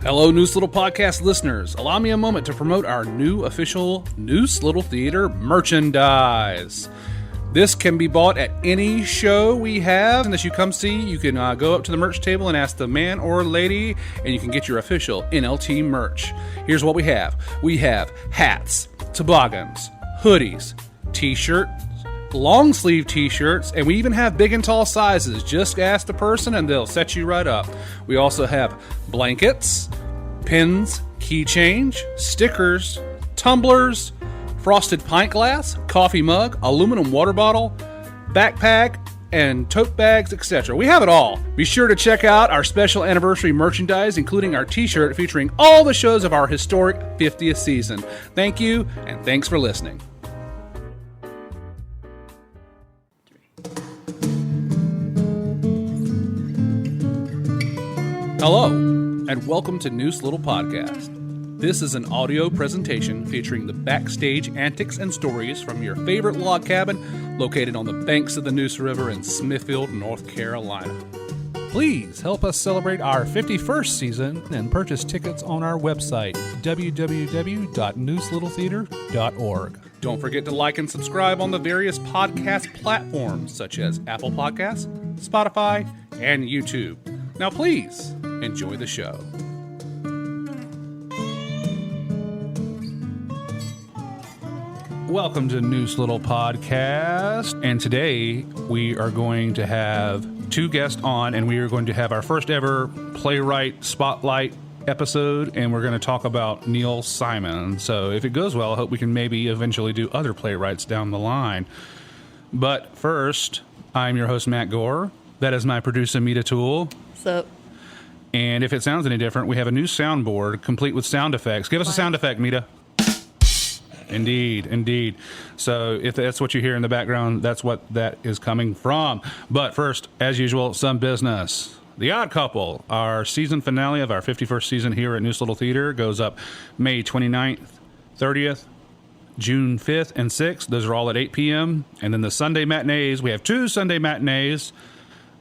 Hello, Noose Little Podcast listeners. Allow me a moment to promote our new official Noose Little Theater merchandise. This can be bought at any show we have. And as you come see, you can go up to the merch table and ask the man or lady, and you can get your official NLT merch. Here's what we have. We have hats, toboggans, hoodies, t-shirts, long sleeve t-shirts, and we even have big and tall sizes. Just ask the person and they'll set you right up. We also have blankets, pins, key change, stickers, tumblers, frosted pint glass, coffee mug, aluminum water bottle, backpack, and tote bags, etc. We have it all. Be sure to check out our special anniversary merchandise, including our t-shirt featuring all the shows of our historic 50th season. Thank you, and thanks for listening. Hello, and welcome to Noose Little Podcast. This is an audio presentation featuring the backstage antics and stories from your favorite log cabin located on the banks of the Noose River in Smithfield, North Carolina. Please help us celebrate our 51st season and purchase tickets on our website, www.nooselittletheater.org. Don't forget to like and subscribe on the various podcast platforms such as Apple Podcasts, Spotify, and YouTube. Now please, enjoy the show. Welcome to Noose Little Podcast, and today we are going to have two guests on, and we are going to have our first ever playwright spotlight episode, and we're going to talk about Neil Simon. So if it goes well, I hope we can maybe eventually do other playwrights down the line. But first, I'm your host, Matt Gore. That is my producer, Mita Toole. What's up? And if it sounds any different, we have a new soundboard complete with sound effects. Give us a sound effect, Mita. Indeed, indeed. So if that's what you hear in the background, that's what that is coming from. But first, as usual, some business. The Odd Couple, our season finale of our 51st season here at Noose Little Theater, goes up May 29th, 30th, June 5th, and 6th. Those are all at 8 p.m. And then the Sunday matinees, we have two Sunday matinees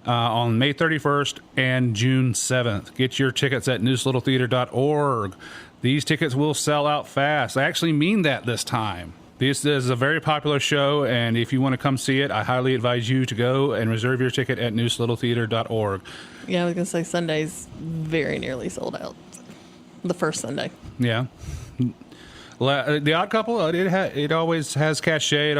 on May 31st and June 7th. Get your tickets at nooselittletheater.org. These tickets will sell out fast. I actually mean that this time. This is a very popular show, and if you want to come see it, I highly advise you to go and reserve your ticket at nooselittletheater.org. Yeah, I was going to say Sunday's very nearly sold out. The first Sunday. Yeah. The Odd Couple, it always has cachet.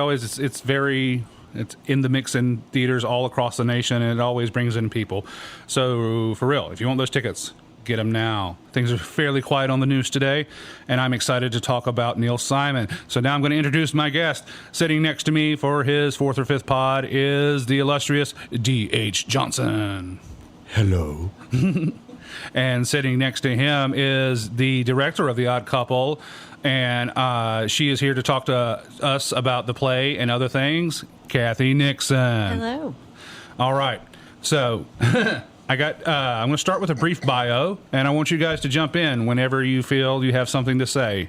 It's in the mix in theaters all across the nation, and it always brings in people. So, for real, if you want those tickets, get them now. Things are fairly quiet on the news today, and I'm excited to talk about Neil Simon. So now I'm going to introduce my guest. Sitting next to me for his fourth or fifth pod is the illustrious D.H. Johnson. Hello. And sitting next to him is the director of The Odd Couple, and she is here to talk to us about the play and other things, Kathi Nixon. Hello. All right. So I'm going to start with a brief bio, and I want you guys to jump in whenever you feel you have something to say.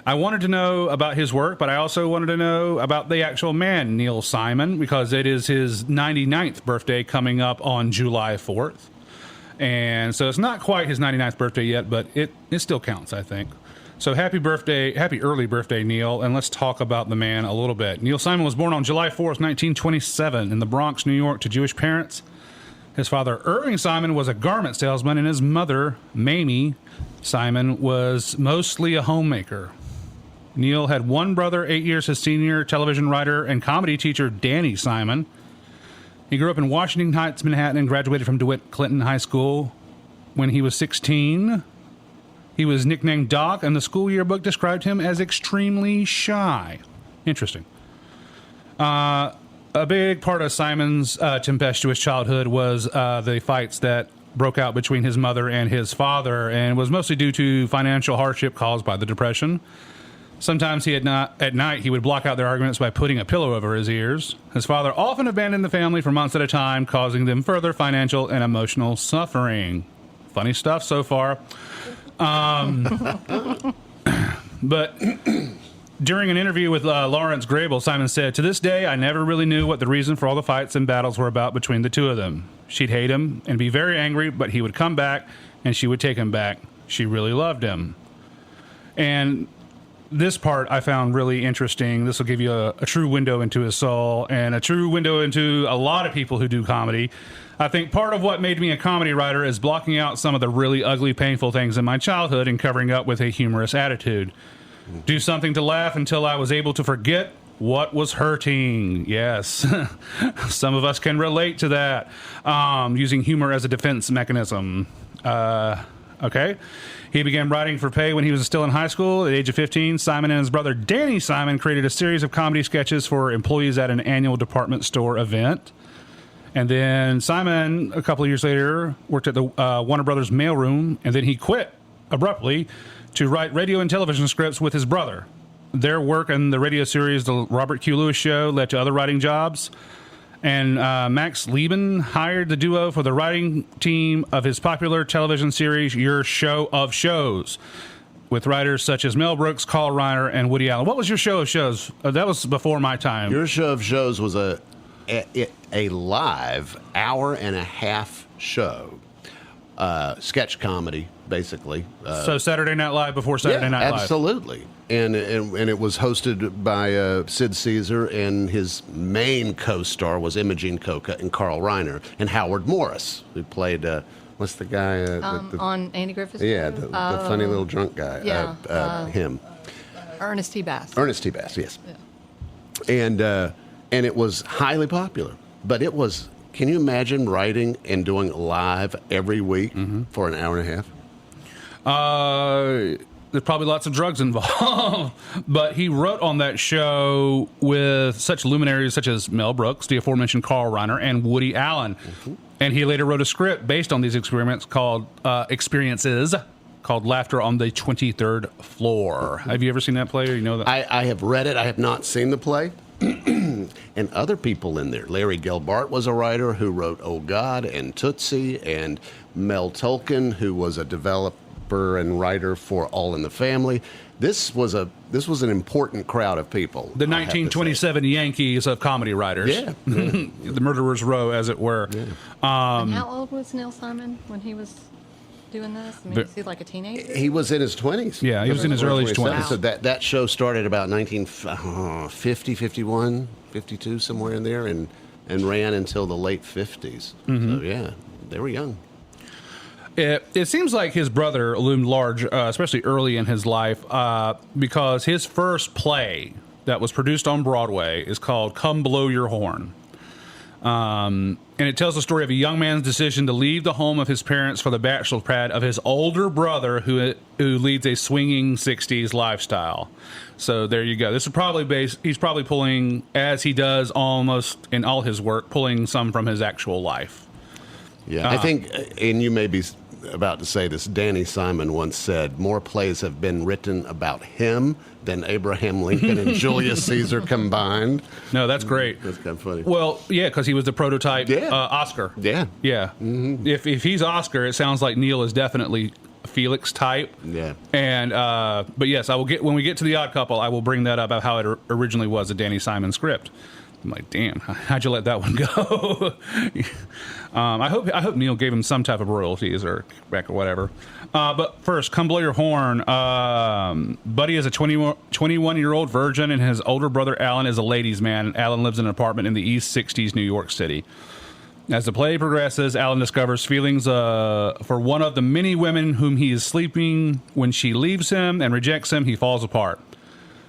I wanted to know about his work, but I also wanted to know about the actual man, Neil Simon, because it is his 99th birthday coming up on July 4th. And so it's not quite his 99th birthday yet, but it still counts, I think. So happy early birthday, Neil, and let's talk about the man a little bit. Neil Simon was born on July 4th, 1927 in the Bronx, New York, to Jewish parents. His father, Irving Simon, was a garment salesman, and his mother, Mamie Simon, was mostly a homemaker. Neil had one brother, 8 years his senior, television writer and comedy teacher Danny Simon. He grew up in Washington Heights, Manhattan, and graduated from DeWitt Clinton High School when he was 16. He was nicknamed Doc, and the school yearbook described him as extremely shy. Interesting. A big part of Simon's tempestuous childhood was the fights that broke out between his mother and his father, and was mostly due to financial hardship caused by the Depression. Sometimes at night, he would block out their arguments by putting a pillow over his ears. His father often abandoned the family for months at a time, causing them further financial and emotional suffering. Funny stuff so far. But during an interview with Lawrence Grable, Simon said, "To this day, I never really knew what the reason for all the fights and battles were about between the two of them. She'd hate him and be very angry, but he would come back and she would take him back. She really loved him. And this part I found really interesting. This will give you a true window into his soul and a true window into a lot of people who do comedy. I think part of what made me a comedy writer is blocking out some of the really ugly, painful things in my childhood and covering up with a humorous attitude. Do something to laugh until I was able to forget what was hurting. Yes. Some of us can relate to that. Using humor as a defense mechanism. Okay. He began writing for pay when he was still in high school. At the age of 15, Simon and his brother Danny Simon created a series of comedy sketches for employees at an annual department store event. And then Simon, a couple of years later, worked at the Warner Brothers mailroom, and then he quit abruptly to write radio and television scripts with his brother. Their work in the radio series The Robert Q. Lewis Show led to other writing jobs. And Max Lieben hired the duo for the writing team of his popular television series, Your Show of Shows, with writers such as Mel Brooks, Carl Reiner, and Woody Allen. What was Your Show of Shows? That was before my time. Your Show of Shows was a live hour-and-a-half show, sketch comedy, basically. So Saturday Night Live before Saturday Night Live. Absolutely. And it was hosted by Sid Caesar, and his main co-star was Imogene Coca and Carl Reiner, and Howard Morris, who played, what's the guy? On Andy Griffith's Yeah, the funny little drunk guy. Yeah. Him. Ernest T. Bass. Ernest T. Bass, yes. Yeah. And it was highly popular. But it was, can you imagine writing and doing live every week for an hour and a half? There's probably lots of drugs involved. But he wrote on that show with such luminaries such as Mel Brooks, the aforementioned Carl Reiner, and Woody Allen. And he later wrote a script based on these experiences called Laughter on the 23rd Floor. Have you ever seen that play, or you know that? I have read it. I have not seen the play. And other people in there. Larry Gelbart was a writer who wrote Oh God and Tootsie, and Mel Tolkien, who was a developer and writer for All in the Family. This was an important crowd of people. The 1927 Yankees of comedy writers. Yeah. The murderer's row, as it were. Yeah. And how old was Neil Simon when he was doing this? I mean, was he like a teenager? He was in his 20s. Yeah, he was in his early 20s. Wow. So that show started about 1950, 51, 52, somewhere in there, and ran until the late 50s. So, yeah, they were young. It seems like his brother loomed large, especially early in his life, because his first play that was produced on Broadway is called Come Blow Your Horn. And it tells the story of a young man's decision to leave the home of his parents for the bachelor pad of his older brother who leads a swinging 60s lifestyle. So there you go. This is probably he's probably pulling, as he does almost in all his work, pulling some from his actual life. Yeah, I think, and you may be about to say this, Danny Simon once said, more plays have been written about him than Abraham Lincoln and Julius Caesar combined. No, that's great. That's kind of funny. Well, yeah, because he was the prototype Oscar. Yeah. Yeah. Mm-hmm. If he's Oscar, it sounds like Neil is definitely Felix type. Yeah. And but yes, when we get to The Odd Couple, I will bring that up about how it originally was a Danny Simon script. I'm like, damn, how'd you let that one go? I hope Neil gave him some type of royalties or kickback or whatever. But first, Come Blow Your Horn. Buddy is a 21-year-old virgin, and his older brother Alan is a ladies' man. Alan lives in an apartment in the East 60s New York City. As the play progresses, Alan discovers feelings for one of the many women whom he is sleeping. When she leaves him and rejects him, he falls apart.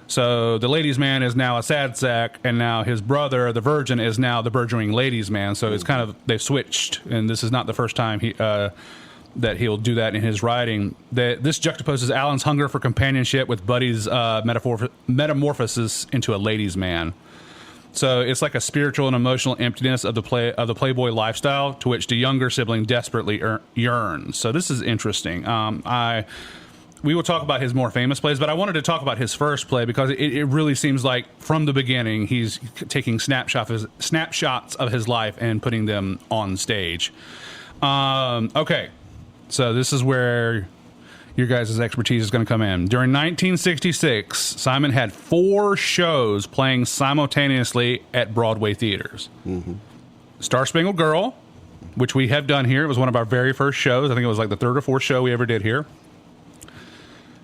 So the ladies' man is now a sad sack, and now his brother, the virgin, is now the burgeoning ladies' man. So it's kind of, they've switched, and this is not the first time that he'll do that in his writing. This juxtaposes Alan's hunger for companionship with Buddy's metamorphosis into a ladies' man. So it's like a spiritual and emotional emptiness of the Playboy lifestyle to which the younger sibling desperately yearns. So this is interesting. We will talk about his more famous plays, but I wanted to talk about his first play because it really seems like from the beginning he's taking snapshots of his life and putting them on stage. Okay, so this is where your guys' expertise is going to come in. During 1966, Simon had 4 shows playing simultaneously at Broadway theaters. Mm-hmm. Star Spangled Girl, which we have done here. It was one of our very first shows. I think it was like the third or fourth show we ever did here.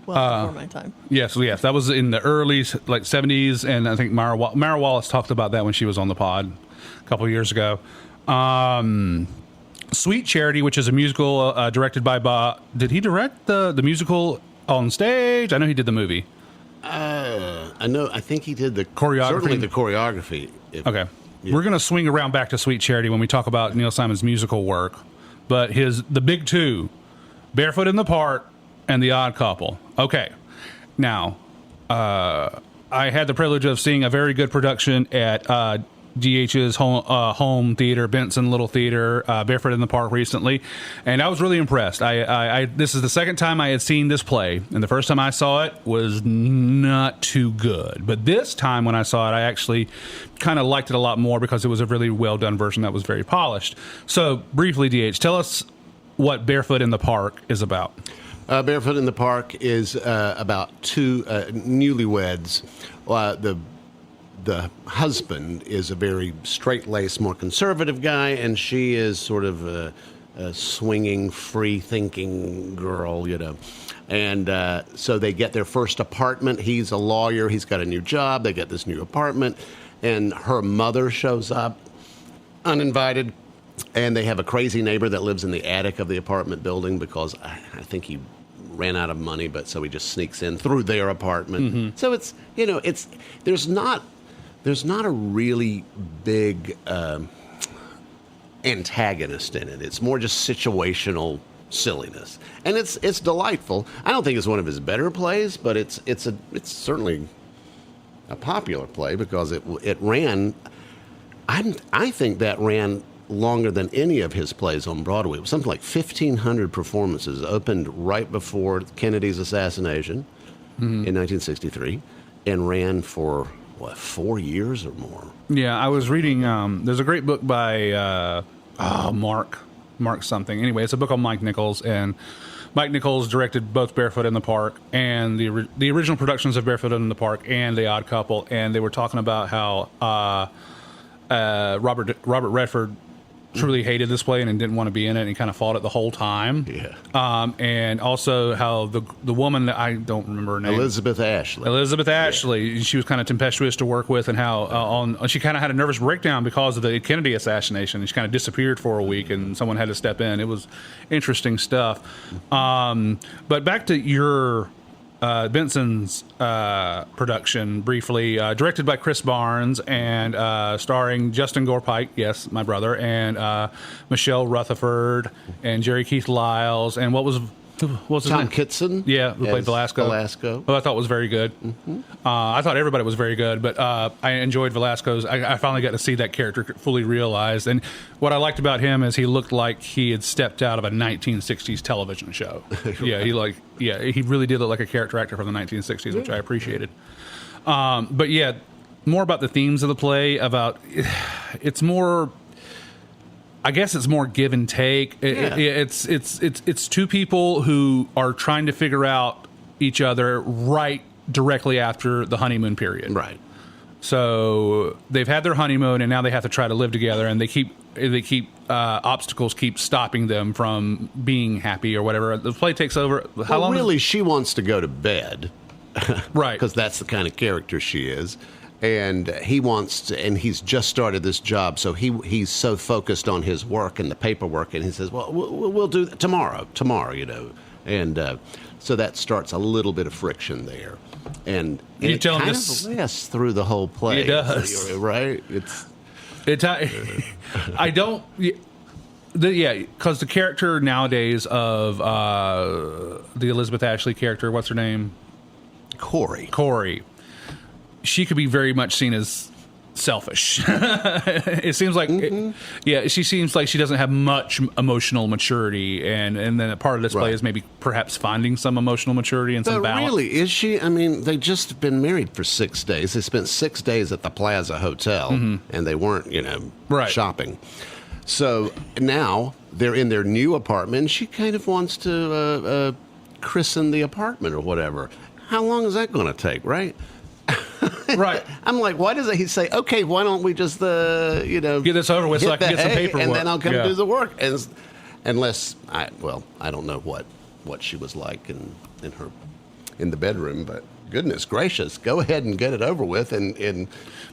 Well, before my time. Yes, that was in the early 70s, and I think Mara Wallace talked about that when she was on the pod a couple of years ago. Sweet Charity, which is a musical directed by Bob. Did he direct the musical on stage? I know he did the movie. I know. I think he did the choreography. Certainly the choreography. Okay. Yeah. We're going to swing around back to Sweet Charity when we talk about Neil Simon's musical work. But the big two, Barefoot in the Park and The Odd Couple. Okay. Now, I had the privilege of seeing a very good production at DH's home theater, Benson Little Theater, Barefoot in the Park recently, and I was really impressed. This is the second time I had seen this play, and the first time I saw it was not too good. But this time when I saw it, I actually kind of liked it a lot more because it was a really well done version that was very polished. So briefly, DH, tell us what Barefoot in the Park is about. Barefoot in the Park is about two newlyweds. The husband is a very straight-laced, more conservative guy, and she is sort of a swinging, free-thinking girl, And so they get their first apartment. He's a lawyer. He's got a new job. They get this new apartment, and her mother shows up uninvited, and they have a crazy neighbor that lives in the attic of the apartment building because I think he ran out of money, but so he just sneaks in through their apartment. Mm-hmm. So it's there's not a really big antagonist in it. It's more just situational silliness, and it's delightful. I don't think it's one of his better plays, but it's certainly a popular play because it ran. I think that ran longer than any of his plays on Broadway. It was something like 1,500 performances. Opened right before Kennedy's assassination in 1963, and ran for 4 years or more. Yeah, I was reading. There's a great book by Mark something. Anyway, it's a book on Mike Nichols, and Mike Nichols directed both Barefoot in the Park and the original productions of Barefoot in the Park and The Odd Couple, and they were talking about how Robert Redford truly hated this play and didn't want to be in it, and he kind of fought it the whole time. Yeah. And also how the woman that I don't remember her name, Elizabeth Ashley. Yeah. She was kind of tempestuous to work with, and how she kind of had a nervous breakdown because of the Kennedy assassination. She kind of disappeared for a week, and someone had to step in. It was interesting stuff. But back to your Benson's production briefly, directed by Chris Barnes and starring Justin Gore-Pike, yes, my brother, and Michelle Rutherford and Jerry Keith Lyles, and what was his Tom name? Kitson? Yeah, who played Velasco. Well, I thought was very good. Mm-hmm. I thought everybody was very good, but I enjoyed Velasco's. I finally got to see that character fully realized, and what I liked about him is he looked like he had stepped out of a 1960s television show. Right. He really did look like a character actor from the 1960s, which I appreciated. But yeah, more about the themes of the play. It's more. I guess it's more give and take. It's two people who are trying to figure out each other right directly after the honeymoon period. Right. So they've had their honeymoon, and now they have to try to live together, and obstacles keep stopping them from being happy or whatever. The play takes over. How long? Really, she wants to go to bed, right? Because that's the kind of character she is. And he wants to, and he's just started this job, so he's so focused on his work and the paperwork, and he says, "Well, we'll do that tomorrow, and so that starts a little bit of friction there, and it kind of lasts through the whole play. It does, right? I don't. Because the character nowadays of the Elizabeth Ashley character, what's her name? Corey. She could be very much seen as selfish. It seems like, she seems like she doesn't have much emotional maturity, and then a part of this play is maybe perhaps finding some emotional maturity and some balance. Really, is she? I mean, they just been married for 6 days. They spent 6 days at the Plaza Hotel, and they weren't, shopping. So now they're in their new apartment, and she kind of wants to christen the apartment or whatever. How long is that going to take, right? Right. I'm like, why doesn't he say, okay, why don't we just, Get this over with so I hit can the get some hay, paperwork. and then I'll come Yeah. do the work. Unless, I don't know what she was like in the bedroom, but goodness gracious, go ahead and get it over with. But Maybe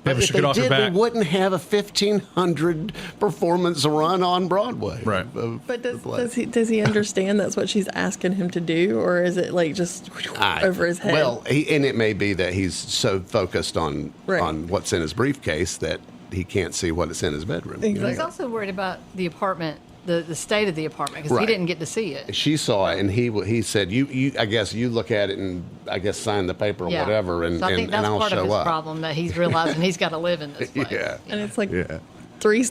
if she they get off your did, back. we wouldn't have a 1,500 performance run on Broadway. Right. But does he understand that's what she's asking him to do, or is it like just over his head? Well, and it may be that he's so focused on Right. what's in his briefcase that he can't see what is in his bedroom. Exactly. He's also worried about the apartment, the state of the apartment, because he Right. didn't get to see it. She saw it, and he said, "You, I guess you look at it and I guess sign the paper or whatever, and so I think and that's I'll part show of his up." problem, that he's realizing he's got to live in this place. Yeah, And it's like yeah. 3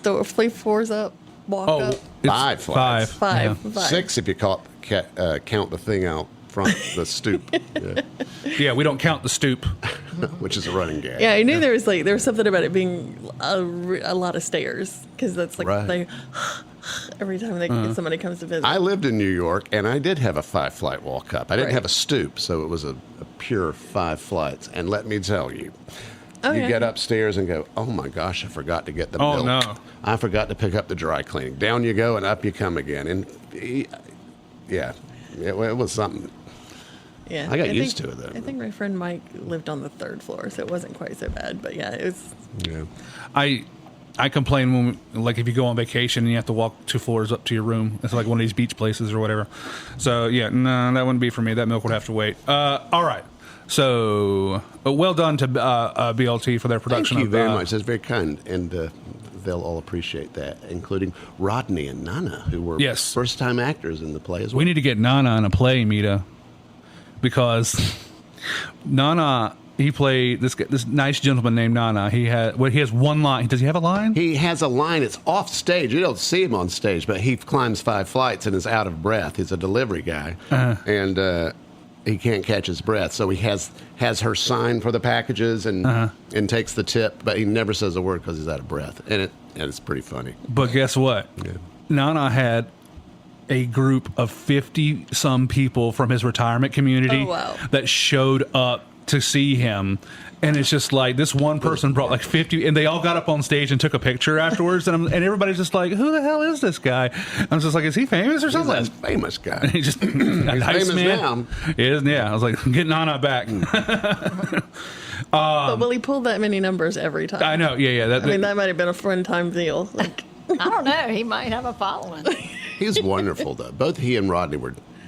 floors up, walk Oh, up. it's 5 flights. Five. Yeah. 6 if you count the thing out front, the stoop, Yeah, we don't count the stoop. which is a running gag. Yeah, I knew there was something about it being a lot of stairs, because that's like Right. they every time somebody comes to visit. I lived in New York, and I did have a 5-flight walk up. I didn't Right. have a stoop, so it was a pure 5 flights. And let me tell you, Oh, you yeah. get upstairs and go, oh my gosh, I forgot to get the Oh, milk. no. I forgot to pick up the dry cleaning. Down you go, and up you come again. And yeah, it was something. yeah, I got used to it, though. I think my friend Mike lived on the 3rd floor, so it wasn't quite so bad. But yeah, it was. Yeah. I complain when, like, if you go on vacation and you have to walk 2 floors up to your room. It's like one of these beach places or whatever. So, yeah, no, that wouldn't be for me. That milk would have to wait. All right. So, well done to BLT for their production Thank you of very much. That's very kind. And they'll all appreciate that, including Rodney and Nana, who were Yes. first-time actors in the play as well. We need to get Nana in a play, Mita, because Nana, he played this nice gentleman named Nana. He has one line. Does he have a line? He has a line. It's off stage. You don't see him on stage, but he climbs 5 flights and is out of breath. He's a delivery guy, and he can't catch his breath. So he has her sign for the packages and takes the tip, but he never says a word because he's out of breath. And it's pretty funny. But guess what? Yeah. Nana had a group of 50-some people from his retirement community Oh, wow. that showed up to see him. And it's just like this one person brought like 50, and they all got up on stage and took a picture afterwards. And everybody's just like, "Who the hell is this guy?" I'm just like, "Is he famous or He's something?" a famous guy. He's just a nice famous man. now. He is, yeah. I was like, "Get Nana back." But will he pull that many numbers every time? I know, yeah. I mean, that might have been a fun time deal. Like, I don't know. He might have a following. He's wonderful, though. Both he and Rodney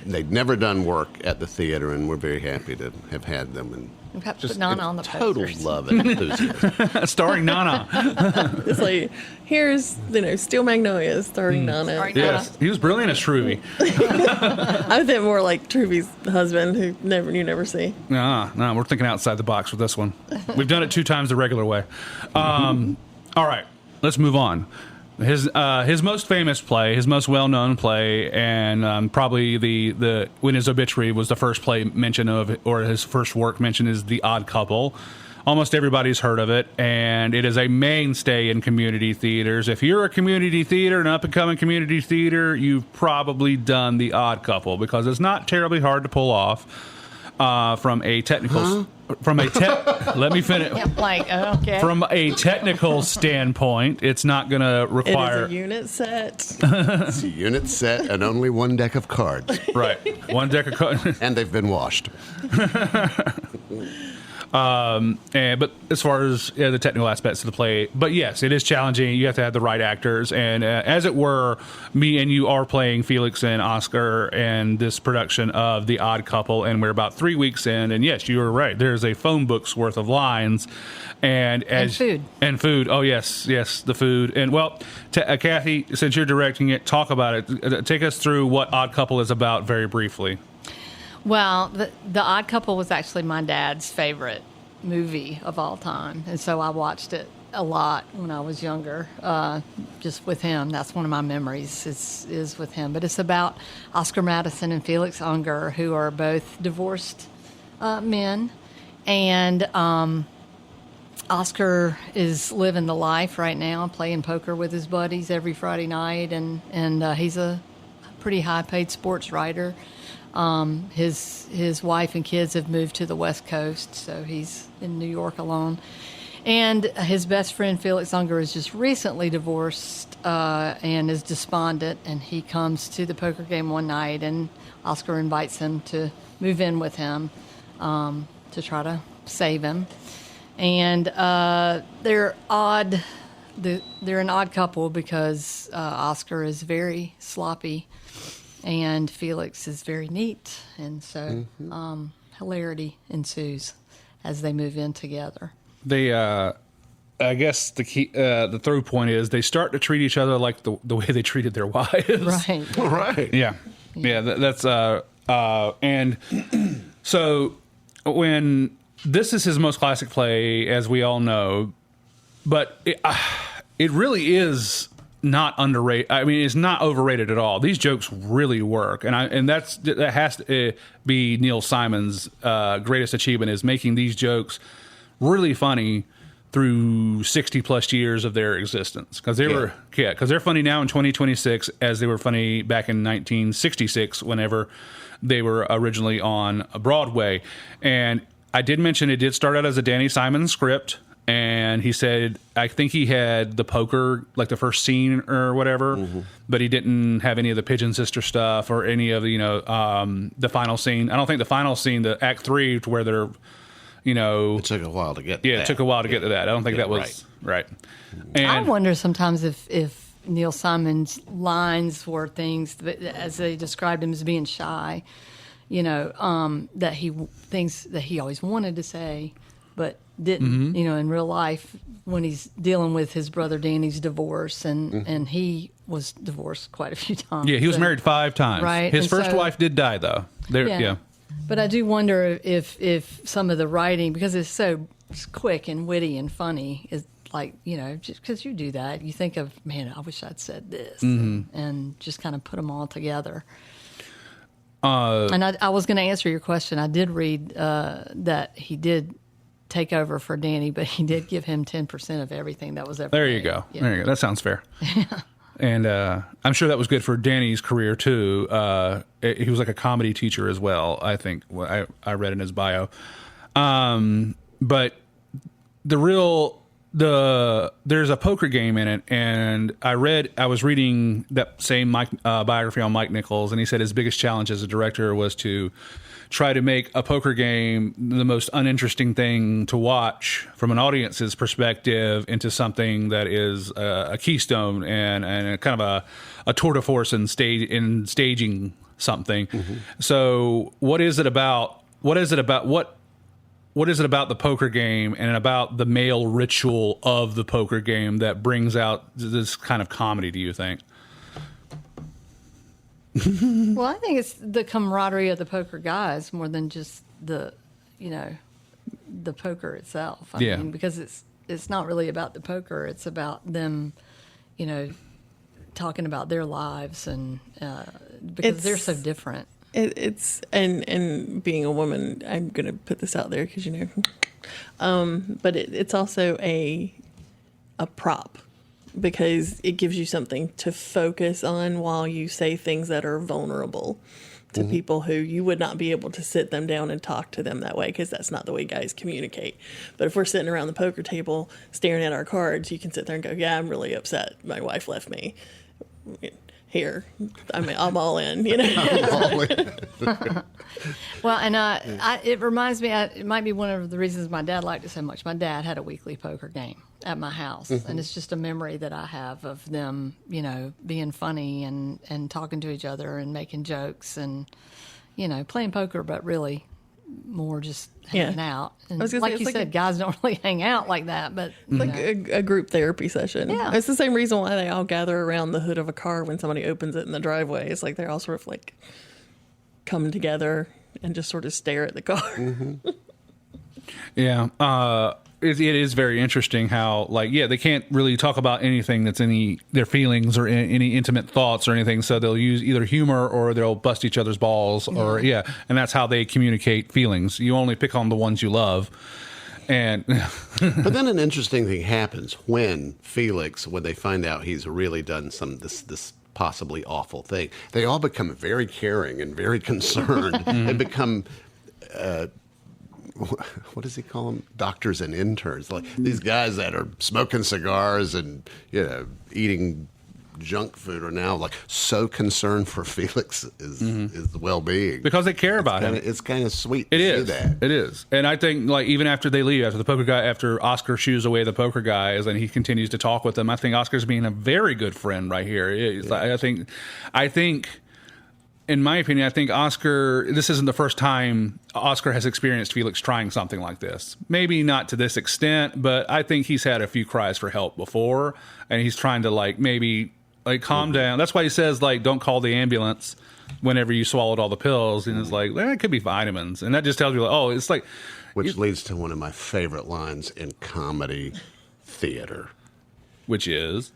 they'd never done work at the theater, and we're very happy to have had them. And We've got to put Nana on the total posters. love and enthusiasm. Starring Nana. it's like, here's Steel Magnolias starring Nana. Starring Yes, he was brilliant as Truby. I think more like Truby's husband, who you never see. No, we're thinking outside the box with this one. We've done it 2 times the regular way. All right, let's move on. His most famous play, his most well-known play, and probably the when his obituary was the first play mention of, or his first work mentioned, is The Odd Couple. Almost everybody's heard of it, and it is a mainstay in community theaters. If you're a community theater, an up-and-coming community theater, you've probably done The Odd Couple, because it's not terribly hard to pull off. From a technical, let me finish. Yeah, like, okay. From a technical standpoint, it's not going to It require is a unit set. It's a unit set and only 1 deck of cards, right one deck of cards. and they've been washed. But as far as the technical aspects of the play, but yes, it is challenging. You have to have the right actors, and as it were, me and you are playing Felix and Oscar in this production of The Odd Couple, and we're about 3 weeks in. And yes, you were right. There's a phone book's worth of lines, and food. Oh yes, the food. And well, Kathy, since you're directing it, talk about it. Take us through what Odd Couple is about very briefly. Well, the Odd Couple was actually my dad's favorite movie of all time, and so I watched it a lot when I was younger, just with him. That's one of my memories is with him. But it's about Oscar Madison and Felix Unger, who are both divorced men, and Oscar is living the life right now, playing poker with his buddies every Friday night, and he's a pretty high-paid sports writer. His wife and kids have moved to the West Coast, so he's in New York alone. And his best friend, Felix Unger, is just recently divorced and is despondent. And he comes to the poker game one night, and Oscar invites him to move in with him to try to save him. And they're odd. They're an odd couple because Oscar is very sloppy and Felix is very neat. And so hilarity ensues as they move in together. They, I guess the key, the through point is they start to treat each other like the way they treated their wives. Right. Right. Yeah. That's and so when this is his most classic play, as we all know, but it really is not underrated. I mean, it's not overrated at all. These jokes really work, and that has to be Neil Simon's greatest achievement, is making these jokes really funny through 60 plus years of their existence, because they're funny now in 2026 as they were funny back in 1966 whenever they were originally on Broadway. And I did mention it did start out as a Danny Simon script, and he said I think he had the poker, like the first scene or whatever, but he didn't have any of the Pigeon Sister stuff or any of the the final scene. I don't think the final scene, the Act 3, to where they're it took a while to get to that. It took a while to get to that. I don't think that was right. And I wonder sometimes if Neil Simon's lines were things that, as they described him as being shy, that things that he always wanted to say, but didn't, in real life when he's dealing with his brother Danny's divorce, and he was divorced quite a few times. Yeah, he was married 5 times. Right. His first wife did die, though. Yeah. But I do wonder if some of the writing, because it's so quick and witty and funny, is like, just because you do that, you think of, man, I wish I'd said this, and just kind of put them all together. And I was going to answer your question. I did read that he did take over for Danny, but he did give him 10% of everything that was ever There you made. go. Yeah. There you go. That sounds fair. And I'm sure that was good for Danny's career, too. He was like a comedy teacher as well, I think. I read in his bio. But there's a poker game in it, and I was reading that same biography on Mike Nichols, and he said his biggest challenge as a director was to try to make a poker game the most uninteresting thing to watch from an audience's perspective into something that is a keystone and a kind of a tour de force in staging something. So what is it about the poker game and about the male ritual of the poker game that brings out this kind of comedy, do you think? Well, I think it's the camaraderie of the poker guys more than just the poker itself. I mean, because it's not really about the poker. It's about them, talking about their lives, and because they're so different. It's and being a woman, I'm going to put this out there because but it's also a prop, because it gives you something to focus on while you say things that are vulnerable to people who you would not be able to sit them down and talk to them that way, because that's not the way guys communicate. But if we're sitting around the poker table staring at our cards, you can sit there and go, yeah, I'm really upset. My wife left me. Here, I'm all in, I'm all in. Well, and it reminds me, it might be one of the reasons my dad liked it so much. My dad had a weekly poker game at my house, and it's just a memory that I have of them, being funny and talking to each other and making jokes and, playing poker, but really more just hanging out. And like you said, guys don't really hang out like that, but like a group therapy session. Yeah. It's the same reason why they all gather around the hood of a car when somebody opens it in the driveway. It's like they're all sort of like come together and just sort of stare at the car. Yeah. It is very interesting how, they can't really talk about anything that's their feelings or any intimate thoughts or anything. So they'll use either humor or they'll bust each other's balls and that's how they communicate feelings. You only pick on the ones you love. And but then an interesting thing happens when they find out he's really done this possibly awful thing. They all become very caring and very concerned. They become, what does he call them? Doctors and interns. Like these guys that are smoking cigars and, eating junk food are now like so concerned for Felix's well-being because they care about him. It's kind of sweet. It to is. see that. It is. And I think like even after they leave, after Oscar shoos away the poker guys, and he continues to talk with them, I think Oscar's being a very good friend right here. I think, in my opinion, I think Oscar. This isn't the first time Oscar has experienced Felix trying something like this. Maybe not to this extent, but I think he's had a few cries for help before, and he's trying to maybe calm down. That's why he says don't call the ambulance whenever you swallowed all the pills. And it's it could be vitamins, and that just tells you it's like, which leads to one of my favorite lines in comedy theater, which is,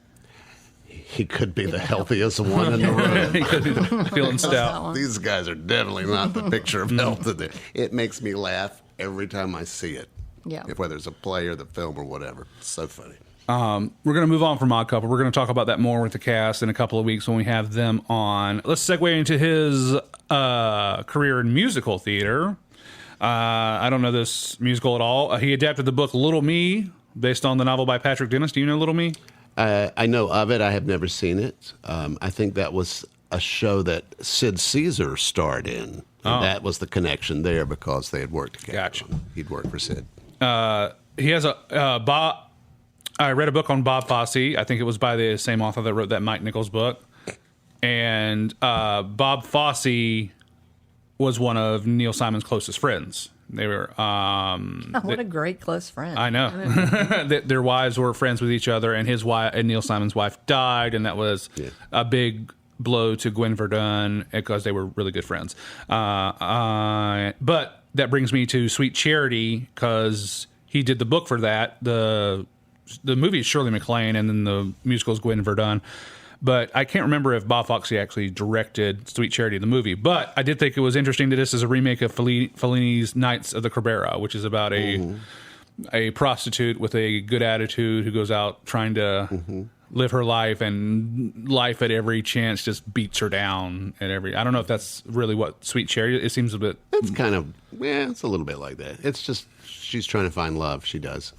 he could be the healthiest one in the room. he could be feeling stout. These guys are definitely not the picture of health. It makes me laugh every time I see it. Yeah. Whether it's a play or the film or whatever. It's so funny. We're going to move on from Odd Couple. We're going to talk about that more with the cast in a couple of weeks when we have them on. Let's segue into his career in musical theater. I don't know this musical at all. He adapted the book Little Me, based on the novel by Patrick Dennis. Do you know Little Me? I know of it. I have never seen it. I think that was a show that Sid Caesar starred in. And that was the connection there because they had worked together. Gotcha. He'd worked for Sid. He has a I read a book on Bob Fosse. I think it was by the same author that wrote that Mike Nichols book. And Bob Fosse was one of Neil Simon's closest friends. They were what a great close friend. I know. Their wives were friends with each other, and his wife and Neil Simon's wife died, and that was a big blow to Gwen Verdon because they were really good friends. But that brings me to Sweet Charity because he did the book for that. The movie is Shirley MacLaine, and then the musical is Gwen Verdon. But I can't remember if Bob Fosse actually directed Sweet Charity, the movie. But I did think it was interesting that this is a remake of Fellini's Knights of the Cabrera, which is about a prostitute with a good attitude who goes out trying to live her life, and life at every chance just beats her down at every. I don't know if that's really what Sweet Charity. It seems a bit. It's kind of it's a little bit like that. It's just she's trying to find love. She does.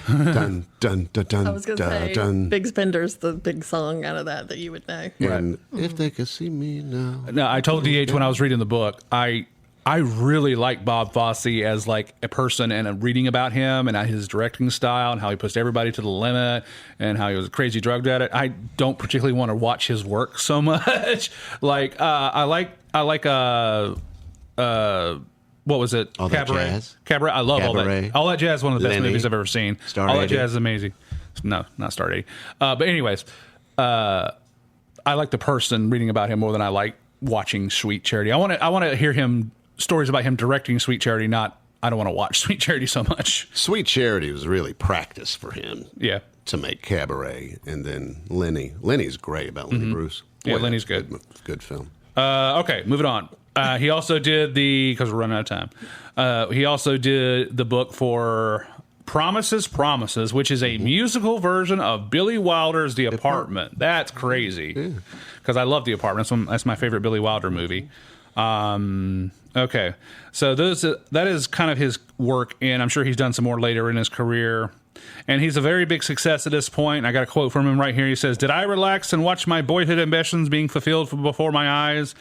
Dun, dun, dun, dun, I was going to say, dun. Big Spender's the big song out of that you would know. And if they could see me now. No, I told DH when I was reading the book, I really like Bob Fosse as a person, and reading about him and his directing style and how he pushed everybody to the limit and how he was a crazy drug addict. I don't particularly want to watch his work so much. I like what was it? All That Jazz. Cabaret. I love All That. All That Jazz is one of the best Lenny. movies I've ever seen. Star All That 80. Jazz is amazing. No, not Star 80. But anyways, I like the person reading about him more than I like watching Sweet Charity. I want to hear stories about him directing Sweet Charity. I don't want to watch Sweet Charity so much. Sweet Charity was really practice for him. Yeah. To make Cabaret, and then Lenny. Lenny's great about Lenny Bruce. Yeah, Boy, Lenny's that's good. Good film. Okay, moving on. He also did because we're running out of time. He also did the book for Promises, which is a musical version of Billy Wilder's The Apartment. That's crazy because I love The Apartment. That's my favorite Billy Wilder movie. Okay, so that is kind of his work, and I'm sure he's done some more later in his career. And he's a very big success at this point. I got a quote from him right here. He says, "Did I relax and watch my boyhood ambitions being fulfilled before my eyes?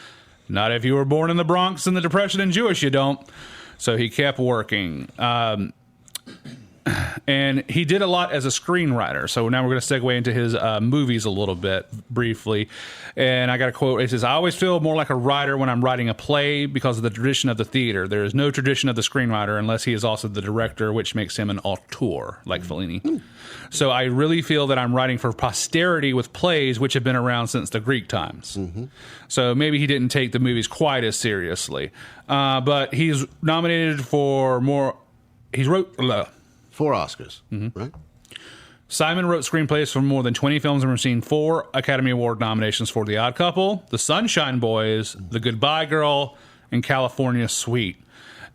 Not if you were born in the Bronx in the Depression and Jewish, you don't." So he kept working. And he did a lot as a screenwriter. So now we're going to segue into his movies a little bit briefly. And I got a quote. It says, "I always feel more like a writer when I'm writing a play because of the tradition of the theater. There is no tradition of the screenwriter unless he is also the director, which makes him an auteur, like Fellini. So I really feel that I'm writing for posterity with plays which have been around since the Greek times." So maybe he didn't take the movies quite as seriously. But he's nominated for more. He's wrote... 4 Oscars, right? Simon wrote screenplays for more than 20 films and received 4 Academy Award nominations for The Odd Couple, The Sunshine Boys, The Goodbye Girl, and California Suite.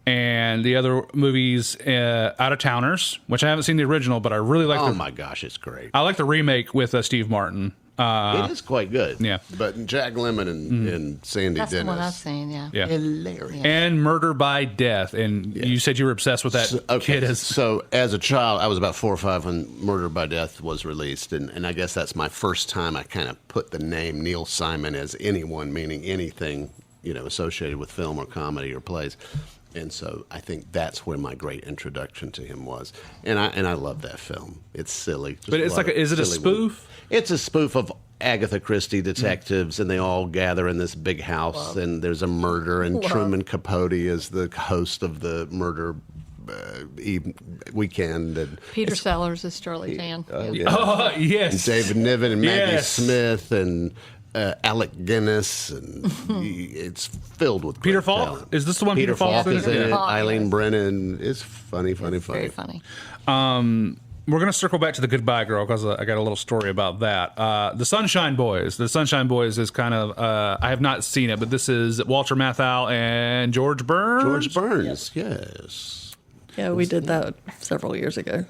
And the other movies, Out of Towners, which I haven't seen the original, but I really like. Oh my gosh, it's great. I like the remake with Steve Martin. It is quite good. Yeah. But Jack Lemmon and Sandy That's the one I've Dennis. seen, yeah. Yeah. Hilarious. And Murder by Death. And you said you were obsessed with that kid. So as a child, I was about 4 or 5 when Murder by Death was released, and I guess that's my first time I kind of put the name Neil Simon as anyone, meaning anything, associated with film or comedy or plays. And so I think that's where my great introduction to him was, and I love that film. It's silly, But it's like, is it a spoof? It's a spoof of Agatha Christie detectives, and they all gather in this big house, and there's a murder, and Truman Capote is the host of the murder weekend. And Peter Sellers is Shirley Chan. yeah. Oh, yes. And David Niven and Maggie Yes. Smith and Alec Guinness, and it's filled with Peter great Falk? talent. Is this the one Peter Peter Falk's Falk is in in? it. Yeah. Eileen Brennan. It's funny. Very funny. We're going to circle back to the Goodbye Girl because I got a little story about that. The Sunshine Boys. The Sunshine Boys is kind of, I have not seen it, but this is Walter Matthau and George Burns. George Burns, yes. Yeah, we did that several years ago.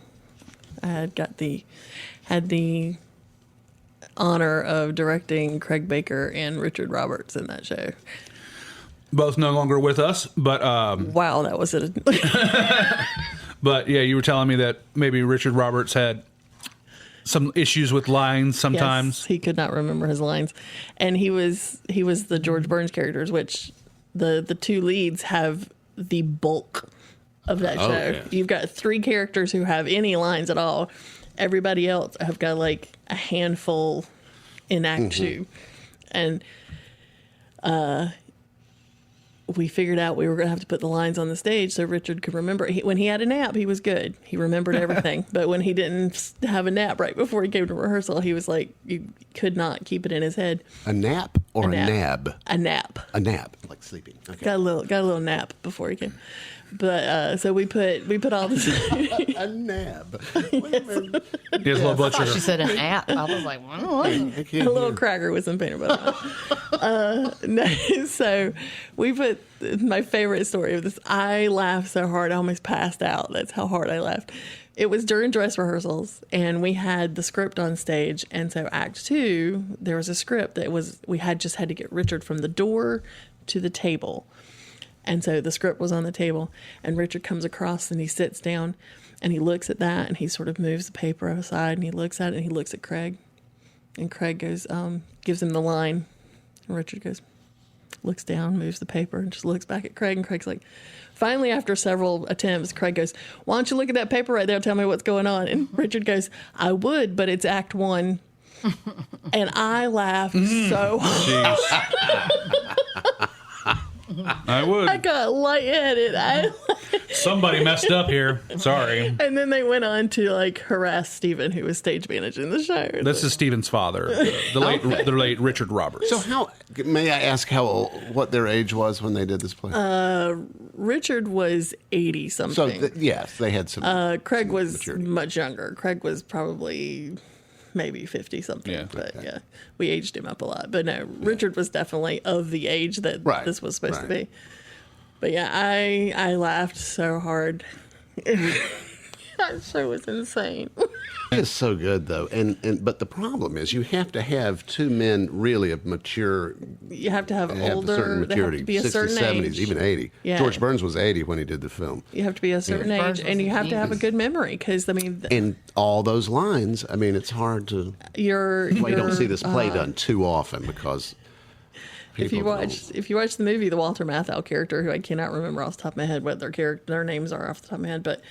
I had the honor of directing Craig Baker and Richard Roberts in that show. Both no longer with us, but Wow, that was it. but yeah, you were telling me that maybe Richard Roberts had some issues with lines sometimes. Yes, he could not remember his lines, and he was the George Burns characters, which the two leads have the bulk of that show. yeah. You've got 3 characters who have any lines at all. Everybody else have got like a handful in Act 2, and we figured out we were going to have to put the lines on the stage so Richard could remember. When he had a nap, he was good. He remembered everything. But when he didn't have a nap right before he came to rehearsal, he was like, you could not keep it in his head. A nap or a nab? A nap. A nap, like sleeping. Okay. Got a little nap before he came. But so we put all this. A nab. Wait a minute. He has low blood I thought sugar. she said an app. I was like, what? I A can't little hear. cracker with some peanut butter on it. No, so we put my favorite story of this. I laughed so hard I almost passed out. That's how hard I laughed. It was during dress rehearsals, and we had the script on stage. And so Act 2, there was a script that we had to get Richard from the door to the table. And so the script was on the table, and Richard comes across and he sits down and he looks at that and he sort of moves the paper aside and he looks at it and he looks at Craig. And Craig goes, gives him the line. And Richard goes, looks down, moves the paper, and just looks back at Craig. And Craig's like, finally, after several attempts, Craig goes, why don't you look at that paper right there? Tell me what's going on. And Richard goes, I would, but it's Act 1. And I laughed so hard. I would. I got lightheaded. Somebody messed up here. Sorry. And then they went on to like harass Stephen, who was stage managing the show. This is Stephen's father, the late Richard Roberts. So may I ask what their age was when they did this play? Richard was 80 So something. yes, they had some. Craig some was maturity. much younger. Craig was probably maybe 50 something. Yeah. But yeah, we aged him up a lot. But no, Richard was definitely of the age that Right, this was supposed to right. be. But yeah, I laughed so hard. That show was insane. It is so good though, but the problem is you have to have 2 men really of mature, You have to have and have a older. certain They have maturity, to be a 60s, certain 70s, age. even 80. Yeah. George Burns was 80 when he did the film. You have to be a certain Burns age, was and you a have to have a genius. good memory because I mean, And all those lines, I mean, it's hard to. you're. Well, you don't see this play done too often because. If you watch the movie, the Walter Matthau character, who I cannot remember off the top of my head what their names are off the top of my head, but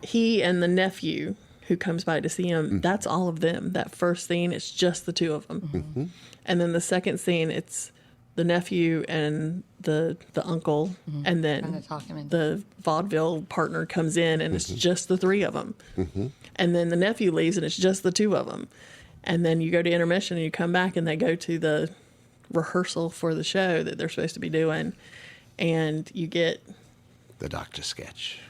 he and the nephew who comes by to see him, that's all of them. That first scene, it's just the 2 of them, and then the second scene, it's the nephew and the uncle, and then Trying to talk him into the vaudeville partner comes in, and it's just the 3 of them, and then the nephew leaves, and it's just the 2 of them, and then you go to intermission, and you come back, and they go to the rehearsal for the show that they're supposed to be doing, and you get the doctor sketch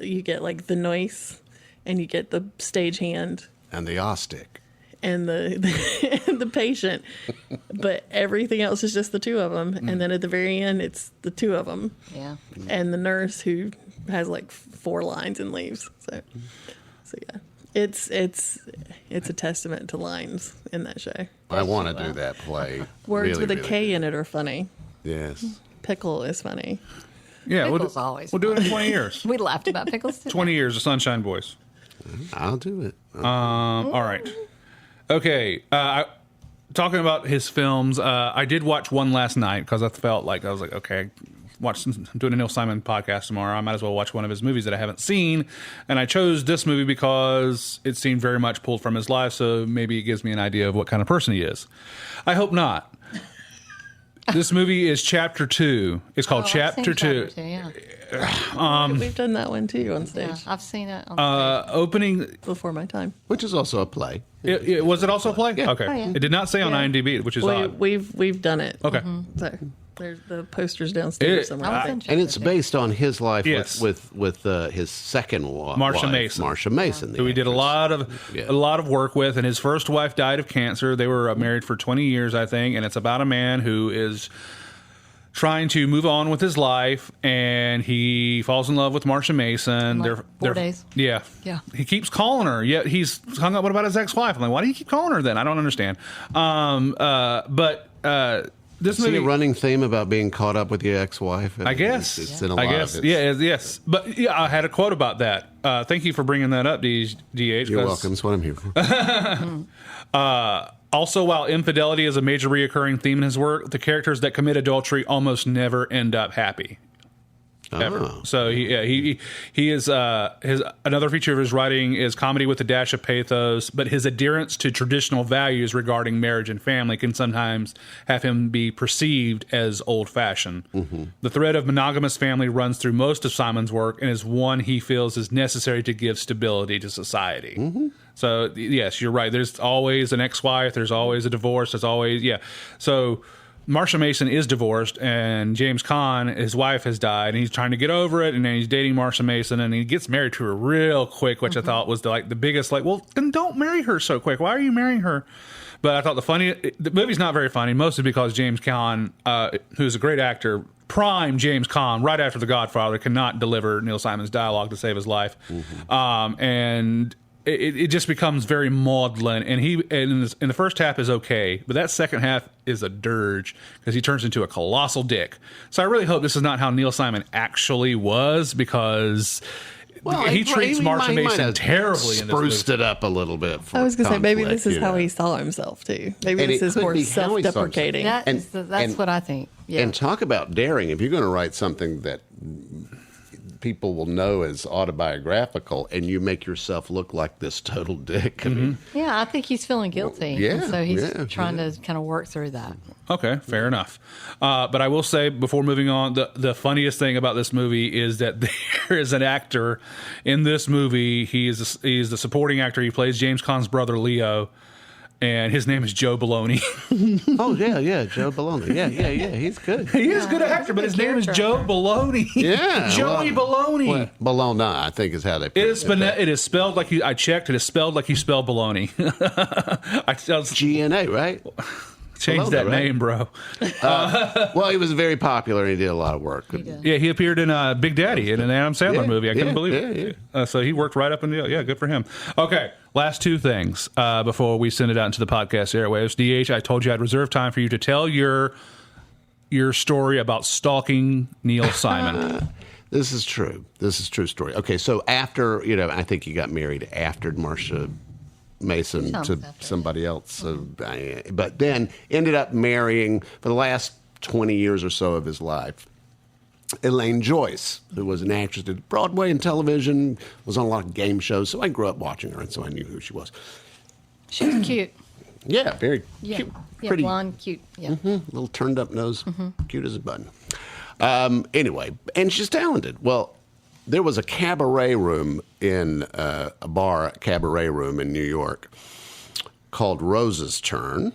like the noise, and you get the stagehand and the stick. and the patient, but everything else is just the 2 of them, and then at the very end it's the 2 of them, Yeah. and the nurse who has like 4 lines and leaves. So yeah, It's a testament to lines in that show. I want to do that play. Words really, with a really K good. in it are funny. Yes. Pickle is funny. Yeah, Pickles always we'll do it in 20 years. We laughed about pickles today. 20 years of Sunshine Boys. I'll do it. All right. Okay. Talking about his films, I did watch one last night because I felt like I was like, okay, I'm doing a Neil Simon podcast tomorrow. I might as well watch one of his movies that I haven't seen. And I chose this movie because it seemed very much pulled from his life. So maybe it gives me an idea of what kind of person he is. I hope not. This movie is Chapter 2. It's called Chapter 2. Yeah. We've done that one too on stage Yeah, I've seen it on stage. Opening. before my time. Which is also a play. Was it also a play? Yeah. Okay. Oh, yeah. It did not say on Yeah. IMDb, which is odd. We've done it. Okay. So there's the posters downstairs somewhere. I was And interested it's too. based on his life Yes. with his second wife, Marsha Mason. Marsha Mason. Who he did a lot of work with, and his first wife died of cancer. They were married for 20 years, I think, and it's about a man who is trying to move on with his life, and he falls in love with Marsha Mason. Like 4 days. Yeah. Yeah. He keeps calling her, yet he's hung up. What about his ex-wife? I'm like, why do you keep calling her then? I don't understand. This See movie, a running theme about being caught up with your ex-wife. I guess. It's in a lot of it. Yes. But yeah, I had a quote about that. Thank you for bringing that up, DH. You're welcome. That's what I'm here for. Also, while infidelity is a major reoccurring theme in his work, the characters that commit adultery almost never end up happy. Ever. Oh. So he is his another feature of his writing is comedy with a dash of pathos, but his adherence to traditional values regarding marriage and family can sometimes have him be perceived as old-fashioned. Mm-hmm. The thread of monogamous family runs through most of Simon's work and is one he feels is necessary to give stability to society. Mm-hmm. So yes, you're right. There's always an ex-wife. There's always a divorce. There's always So Marsha Mason is divorced, and James Caan, his wife, has died, and he's trying to get over it, and then he's dating Marsha Mason, and he gets married to her real quick, which I thought was the biggest, well, then don't marry her so quick. Why are you marrying her? But I thought the movie's not very funny, mostly because James Caan, who's a great actor, prime James Caan, right after The Godfather, cannot deliver Neil Simon's dialogue to save his life. Mm-hmm. And it just becomes very maudlin, and in the first half is okay, but that second half is a dirge because he turns into a colossal dick. So I really hope this is not how Neil Simon actually was, because he treats Marsha Mason terribly in this movie. Spruced it up a little bit. I was going to say, maybe this is how he saw himself too. Maybe And this it is could more be how he saw self-deprecating. himself. That's what I think. Yeah. And talk about daring. If you're going to write something that people will know as autobiographical, and you make yourself look like this total dick. I mean, Yeah, I think he's feeling guilty. Yeah, and so he's yeah, trying to kind of work through that. Okay, fair enough. But I will say, before moving on, the funniest thing about this movie is that there is an actor in this movie. He's the supporting actor. He plays James Caan's brother, Leo, and his name is Joe Baloney. oh yeah, Joe Baloney. Yeah, he's good. He is a good actor, but his name is Joe Baloney. Yeah, Joey Baloney. Bologna, I think, is how they. It is spelled like I checked. It is spelled like you spell baloney. I GNA, right? Change that right? name, bro. Well, he was very popular, and he did a lot of work. Yeah, he appeared in Big Daddy in an Adam Sandler movie. I couldn't believe it. Yeah. So he worked right up in the... Yeah, good for him. Okay, last two things before we send it out into the podcast airwaves. DH, I told you I'd reserve time for you to tell your story about stalking Neil Simon. This is true. This is a true story. Okay, so after, I think he got married after Marsha Mason to somebody else. But then ended up marrying, for the last 20 years or so of his life, Elaine Joyce, who was an actress at Broadway and television, was on a lot of game shows. So I grew up watching her, and so I knew who she was. She was cute. Yeah, very Yeah. cute. Yeah, Pretty. blonde, cute. Yeah. Little turned up nose, cute as a button. Anyway, and she's talented. Well, there was a cabaret room in a cabaret room in New York called Rose's Turn.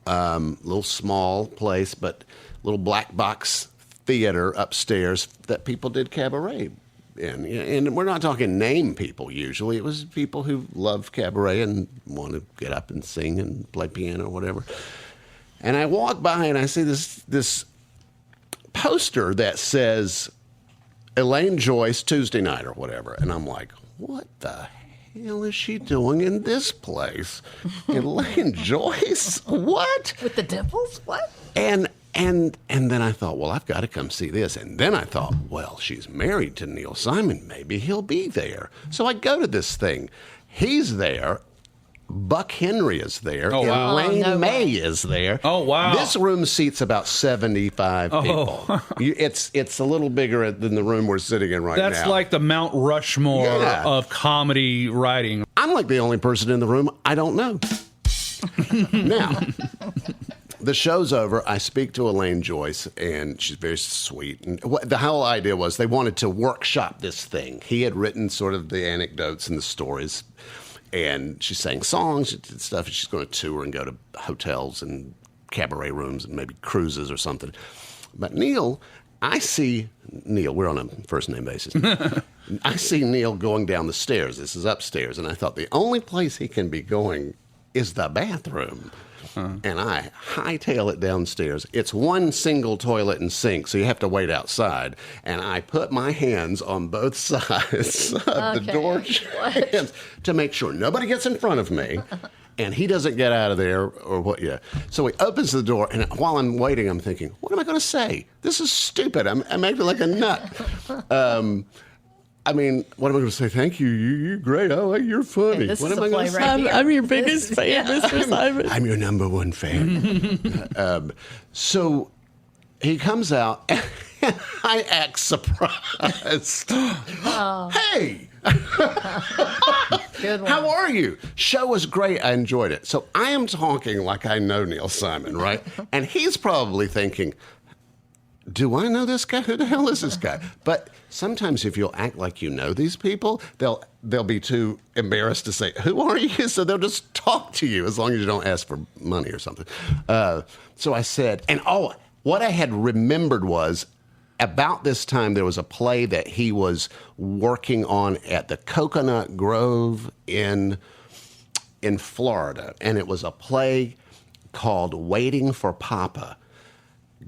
Little small place, but little black box theater upstairs that people did cabaret in. And we're not talking name people usually. It was people who love cabaret and want to get up and sing and play piano or whatever. And I walk by and I see this poster that says Elaine Joyce Tuesday night or whatever. And I'm like, what the hell is she doing in this place? Elaine Joyce? What? With the dimples? What? And then I thought, well, I've got to come see this. And then I thought, well, she's married to Neil Simon. Maybe he'll be there. So I go to this thing. He's there. Buck Henry is there. Oh, wow. Elaine May is there. Oh, wow. This room seats about 75 people. It's a little bigger than the room we're sitting in right now. That's like the Mount Rushmore of comedy writing. I'm like the only person in the room I don't know. Now, the show's over. I speak to Elaine Joyce, and she's very sweet. And the whole idea was they wanted to workshop this thing. He had written sort of the anecdotes and the stories, and she sang songs and stuff, and she's going to tour and go to hotels and cabaret rooms and maybe cruises or something. But Neil, I see Neil, we're on a first-name basis. I see Neil going down the stairs. This is upstairs, and I thought the only place he can be going is the bathroom. And I hightail it downstairs. It's one single toilet and sink, so you have to wait outside. And I put my hands on both sides of the door jambs to make sure nobody gets in front of me and he doesn't get out of there or what. Yeah. So he opens the door, and while I'm waiting, I'm thinking, what am I going to say? This is stupid. I'm acting like a nut. I mean, what am I going to say? Thank you. You're great. Oh, you're funny. Yeah, what am I going to say? I'm your biggest fan, Mr. Simon. I'm your number one fan. So he comes out, and I act surprised. Oh. Hey! Good one. How are you? Show was great. I enjoyed it. So I am talking like I know Neil Simon, right? And he's probably thinking, do I know this guy? Who the hell is this guy? But sometimes if you'll act like you know these people, they'll be too embarrassed to say, who are you? So they'll just talk to you as long as you don't ask for money or something. So I said, what I had remembered was about this time there was a play that he was working on at the Coconut Grove in Florida. And it was a play called Waiting for Papa.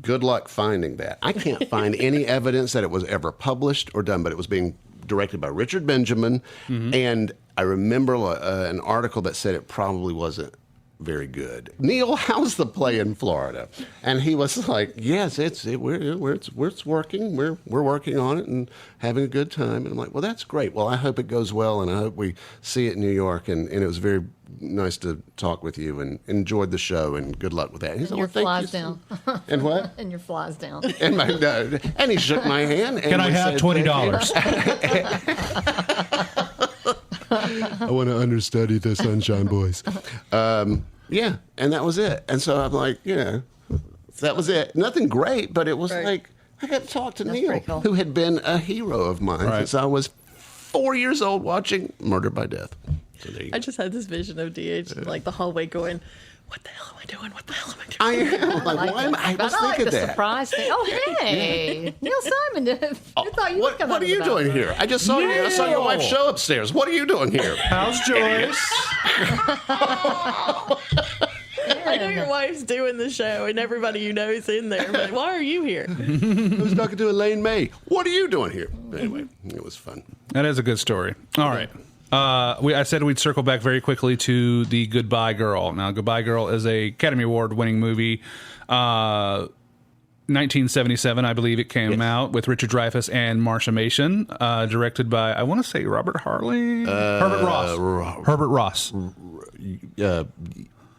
Good luck finding that. I can't find any evidence that it was ever published or done, but it was being directed by Richard Benjamin. Mm-hmm. And I remember an article that said it probably wasn't very good. Neil, how's the play in Florida? And he was like, yes, it's working. We're working on it and having a good time. And I'm like, well, that's great. Well, I hope it goes well, and I hope we see it in New York. And it was very nice to talk with you and enjoyed the show, and good luck with that. And he's and like, your well, flies down. And what? And your flies down. And he shook my hand. And Can I have $20? I want to understudy the Sunshine Boys. Yeah, and that was it. And so I'm like, that was it. Nothing great, but it was like, I got to talk to Neil, cool. who had been a hero of mine since I was 4 years old watching Murder by Death. So there you go. I just had this vision of DH in like the hallway going, what the hell am I doing? What the hell am I doing? I am. Like, why am I was thinking the that. Surprise thing. Oh, hey, Neil Simon did. I thought you would come What are you doing here? I just saw you. I saw your wife's show upstairs. What are you doing here? How's Joyce? I know your wife's doing the show and everybody you know is in there, but why are you here? I was talking to Elaine May. What are you doing here? Anyway, it was fun. That is a good story. All right. I said we'd circle back very quickly to the Goodbye Girl. Now, Goodbye Girl is a Academy Award winning movie. 1977, I believe it came out, with Richard Dreyfuss and Marsha Mason, directed by, I want to say, Robert Harley? Herbert Ross. Herbert Ross.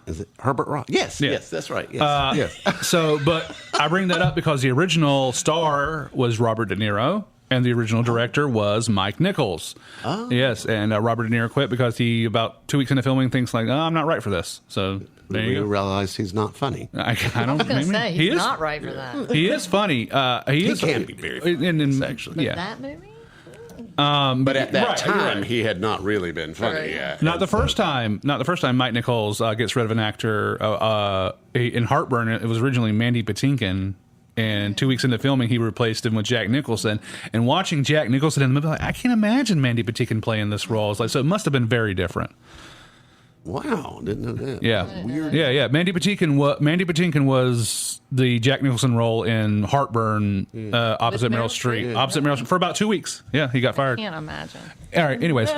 Is it Herbert Ross? Yes, that's right. Yes. So, but I bring that up because the original star was Robert De Niro, and the original director was Mike Nichols. Oh. Yes, and Robert De Niro quit because he, about 2 weeks into filming, thinks like, I'm not right for this. So there you go. Realize he's not funny. I don't was going to say, he's not right for that. He is funny. He can be very funny, actually. Yeah. That movie? But at that time, he had not really been funny. Not the first time. Mike Nichols gets rid of an actor in Heartburn. It was originally Mandy Patinkin, and 2 weeks into filming, he replaced him with Jack Nicholson. And watching Jack Nicholson in the movie, like, I can't imagine Mandy Patinkin playing this role. It's like, so it must have been very different. Wow, didn't know that. Yeah, Weird. yeah. Mandy Patinkin was the Jack Nicholson role in Heartburn, opposite Meryl Streep. Opposite Meryl Streep for about 2 weeks. Yeah, he got fired. Can't imagine. All right. Anyways,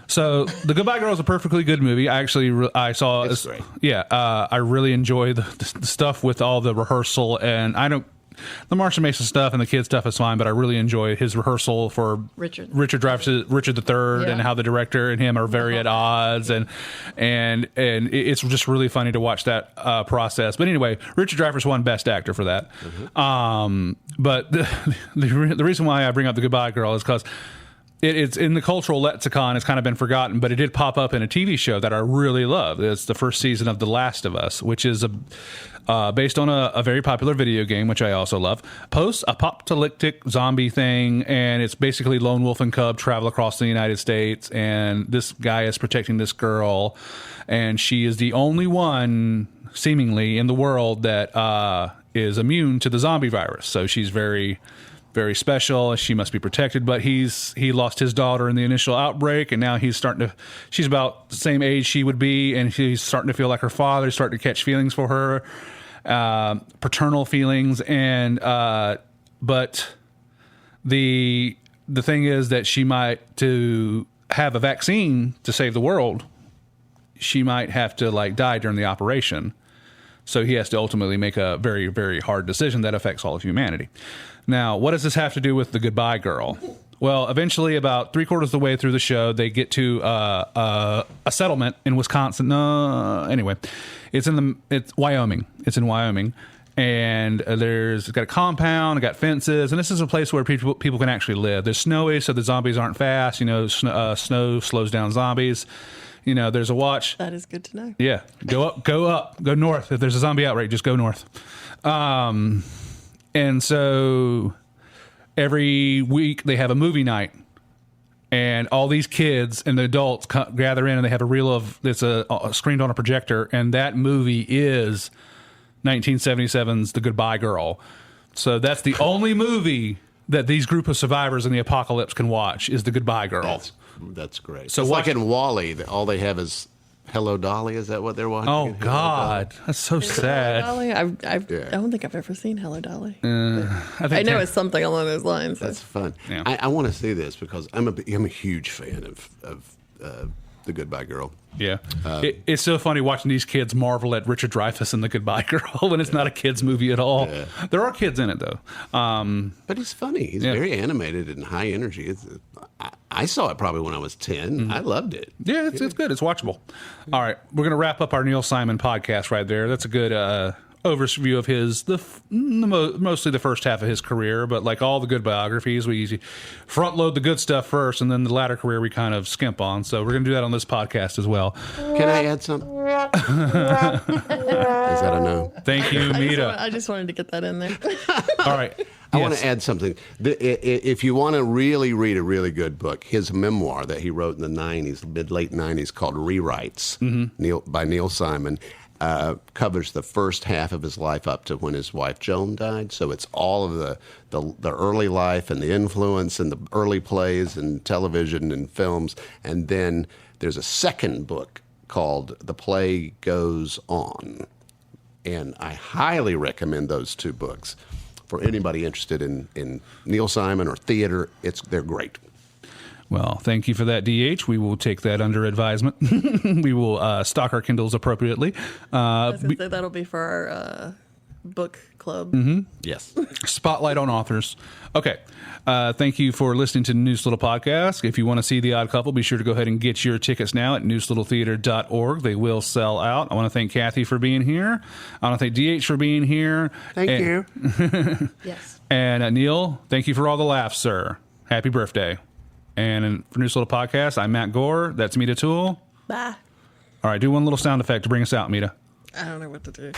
so The Goodbye Girl is a perfectly good movie. I actually I saw. It's great. Yeah, I really enjoy the stuff with all the rehearsal, and I don't. The Marsha Mason stuff and the kid stuff is fine, but I really enjoy his rehearsal for Richard Dreyfuss, Richard III, and how the director and him are very at odds, and it's just really funny to watch that process. But anyway, Richard Dreyfuss won Best Actor for that. But the reason why I bring up The Goodbye Girl is because it's in the cultural lexicon. It's kind of been forgotten, but it did pop up in a TV show that I really love. It's the first season of The Last of Us, which is based on a very popular video game, which I also love. Post-apocalyptic zombie thing, and it's basically lone wolf and cub travel across the United States, and this guy is protecting this girl, and she is the only one, seemingly, in the world that is immune to the zombie virus. So she's very, very special. She must be protected, but he lost his daughter in the initial outbreak, and now she's about the same age she would be, and he's starting to feel like her father. He's starting to catch feelings for her, paternal feelings, and but the thing is that she might, to have a vaccine to save the world, she might have to die during the operation. So he has to ultimately make a very, very hard decision that affects all of humanity. Now, what does this have to do with The Goodbye Girl? Well, eventually, about 3/4 of the way through the show, they get to a settlement in Wisconsin. No, anyway, it's Wyoming. It's in Wyoming, and it's got a compound, it got fences, and this is a place where people can actually live. There's snowy, so the zombies aren't fast. Snow slows down zombies. There's a watch. That is good to know. Yeah, go north. If there's a zombie outbreak, just go north. And so every week they have a movie night, and all these kids and the adults gather in, and they have a reel it's screened on a projector, and that movie is 1977's The Goodbye Girl. So that's the only movie that these group of survivors in the apocalypse can watch is The Goodbye Girl. That's great. So it's like in WALL-E, all they have is Hello Dolly. Is that what they're watching? Oh God, that's so sad. Dolly? I don't think I've ever seen Hello Dolly. I know it's something along those lines. That's fun. Yeah. I want to see this because I'm a huge fan of The Goodbye Girl. Yeah, it's so funny watching these kids marvel at Richard Dreyfuss in The Goodbye Girl when it's not a kids movie at all. Yeah. There are kids in it though, but he's funny. He's very animated and high energy. I saw it probably when I was 10. Mm-hmm. I loved it. Yeah, it's good. It's watchable. All right, we're gonna wrap up our Neil Simon podcast right there. That's a good overview of his mostly the first half of his career, but like all the good biographies, we usually front load the good stuff first, and then the latter career we kind of skimp on. So we're gonna do that on this podcast as well. Can I add something? Is that a no? Thank you, Mita. I just wanted to get that in there. All right. I want to add something. If you want to really read a really good book, his memoir that he wrote in the 90s, mid-late 90s, called Rewrites, by Neil Simon, covers the first half of his life up to when his wife Joan died. So it's all of the early life and the influence and the early plays and television and films. And then there's a second book called The Play Goes On. And I highly recommend those two books for anybody interested in Neil Simon or theater. They're great. Well, thank you for that, DH. We will take that under advisement. We will stock our Kindles appropriately. I was going to say that'll be for our book club. Mm-hmm. Yes. Spotlight on authors. Okay. Thank you for listening to Noose Little Podcast. If you want to see The Odd Couple, be sure to go ahead and get your tickets now at nooselittle.org. They will sell out. I want to thank Kathy for being here. I want to thank DH for being here. Thank you. Yes. And Neil, thank you for all the laughs, sir. Happy birthday. And for Noose Little Podcast, I'm Matt Gore. That's Mita Toole. Bye. All right, do one little sound effect to bring us out, Mita. I don't know what to do.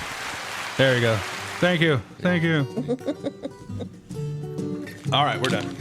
There you go. Thank you. Thank you. All right, we're done.